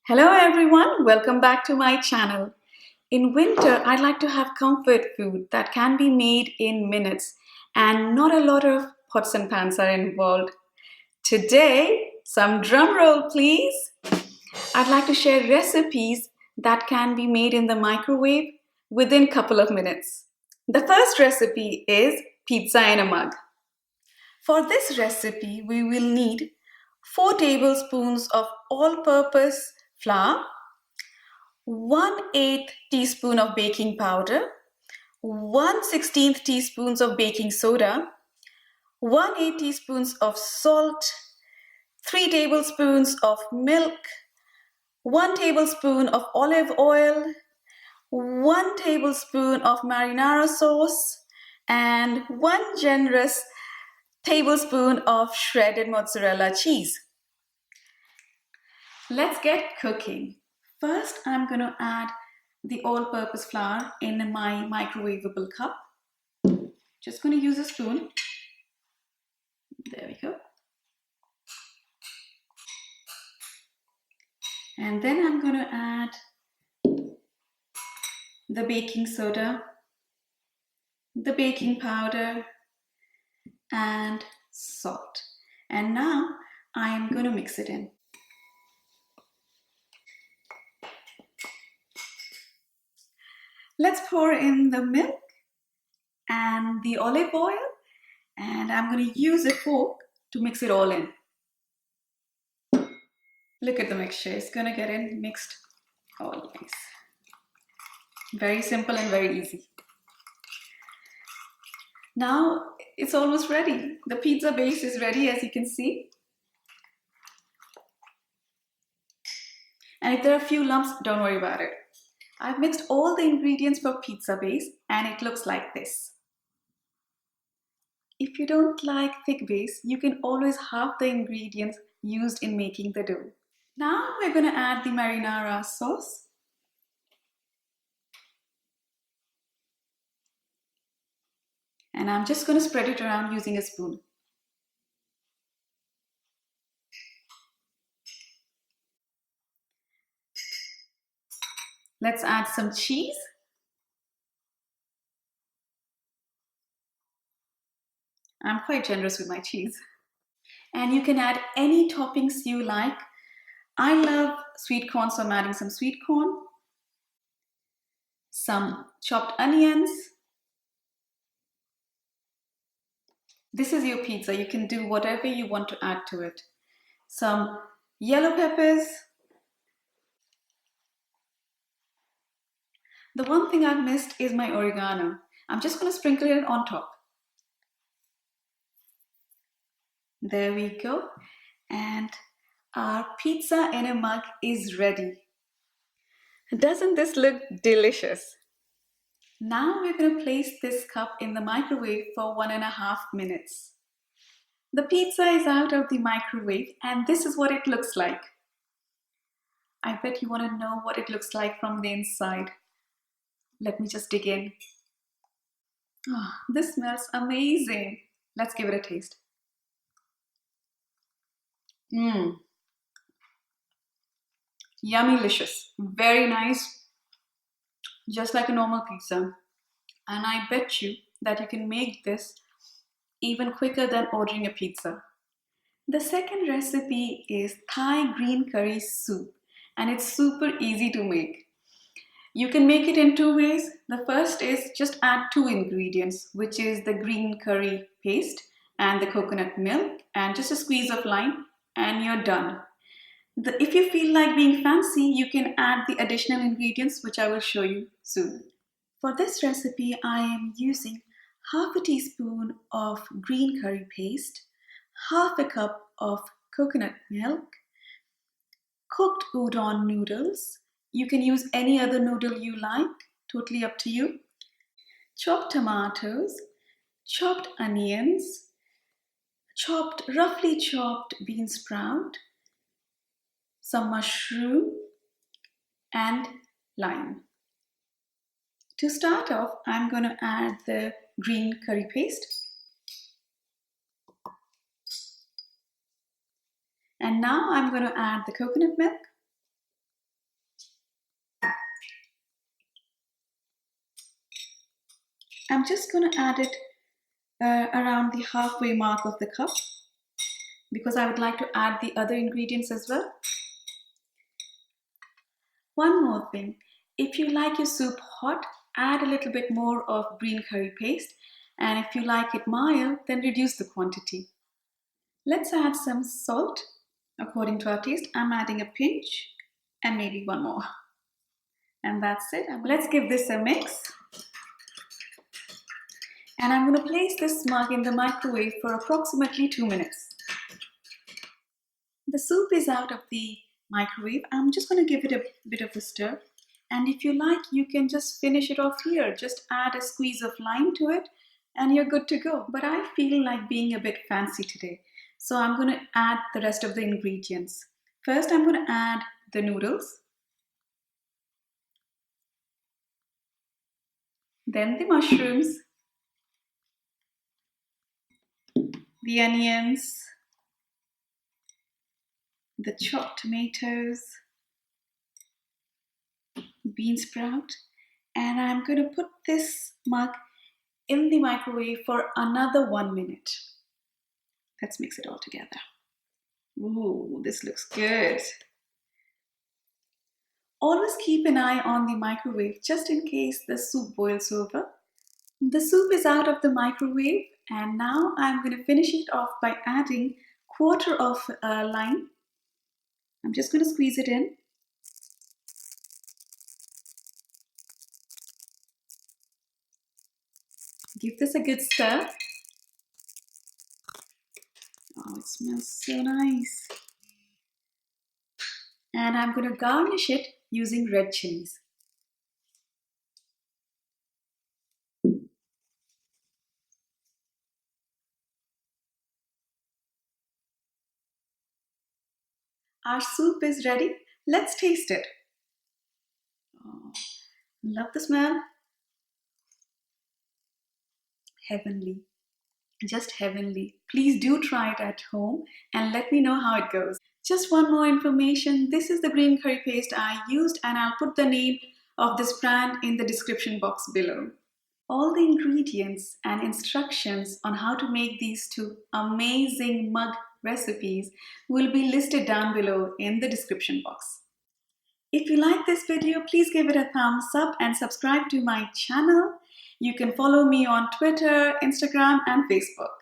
Hello everyone, welcome back to my channel. In winter, I'd like to have comfort food that can be made in minutes and not a lot of pots and pans are involved. Today, some drum roll please. I'd like to share recipes that can be made in the microwave within a couple of minutes. The first recipe is pizza in a mug. For this recipe, we will need 4 tablespoons of all-purpose flour, 1/8 teaspoon of baking powder, 1/16 teaspoons of baking soda, 1/8 teaspoons of salt, 3 tablespoons of milk, 1 tablespoon of olive oil, 1 tablespoon of marinara sauce, and 1 generous tablespoon of shredded mozzarella cheese. Let's get cooking. First, I'm going to add the all-purpose flour in my microwavable cup. Just going to use a spoon. There we go. And then I'm going to add the baking soda, the baking powder, and salt. And now I am going to mix it in. Let's pour in the milk and the olive oil, and I'm going to use a fork to mix it all in. Look at the mixture, it's going to get in mixed all nice. Very simple and very easy. Now it's almost ready. The pizza base is ready, as you can see. And if there are a few lumps, don't worry about it. I've mixed all the ingredients for pizza base and it looks like this. If you don't like thick base, you can always halve the ingredients used in making the dough. Now we're going to add the marinara sauce. And I'm just going to spread it around using a spoon. Let's add some cheese. I'm quite generous with my cheese. And you can add any toppings you like. I love sweet corn, so I'm adding some sweet corn, some chopped onions. This is your pizza. You can do whatever you want to add to it. Some yellow peppers. The one thing I've missed is my oregano. I'm just going to sprinkle it on top. There we go. And our pizza in a mug is ready. Doesn't this look delicious? Now we're going to place this cup in the microwave for 1.5 minutes. The pizza is out of the microwave and this is what it looks like. I bet you want to know what it looks like from the inside. Let me just dig in. Oh, this smells amazing. Let's give it a taste. Yummylicious. Very nice. Just like a normal pizza. And I bet you that you can make this even quicker than ordering a pizza. The second recipe is Thai green curry soup, and it's super easy to make. You can make it in 2 ways. The first is just add 2 ingredients, which is the green curry paste and the coconut milk and just a squeeze of lime and you're done. If you feel like being fancy, you can add the additional ingredients, which I will show you soon. For this recipe, I am using half a teaspoon of green curry paste, half a cup of coconut milk, cooked udon noodles. You can use any other noodle you like, totally up to you. Chopped tomatoes, chopped onions, roughly chopped bean sprout, some mushroom, and lime. To start off, I'm going to add the green curry paste. And now I'm going to add the coconut milk. I'm just going to add it around the halfway mark of the cup because I would like to add the other ingredients as well. One more thing, if you like your soup hot, add a little bit more of green curry paste, and if you like it mild, then reduce the quantity. Let's add some salt according to our taste. I'm adding a pinch and maybe one more. And that's it. Let's give this a mix. And I'm going to place this mug in the microwave for approximately 2 minutes. The soup is out of the microwave. I'm just going to give it a bit of a stir. And if you like, you can just finish it off here. Just add a squeeze of lime to it and you're good to go. But I feel like being a bit fancy today. So I'm going to add the rest of the ingredients. First, I'm going to add the noodles. Then the mushrooms. The onions. The chopped tomatoes. Bean sprout. And I'm going to put this mug in the microwave for another 1 minute. Let's mix it all together. Ooh, this looks good. Always keep an eye on the microwave just in case the soup boils over. The soup is out of the microwave and now I'm going to finish it off by adding quarter of a lime. I'm just going to squeeze it in. Give this a good stir. Oh, it smells so nice. And I'm going to garnish it using red chilies. Our soup is ready. Let's taste it. Oh, love the smell. Heavenly. Just heavenly. Please do try it at home and let me know how it goes. Just one more information. This is the green curry paste I used and I'll put the name of this brand in the description box below. All the ingredients and instructions on how to make these two amazing mug recipes will be listed down below in the description box. If you like this video, please give it a thumbs up and subscribe to my channel. You can follow me on Twitter, Instagram, and Facebook.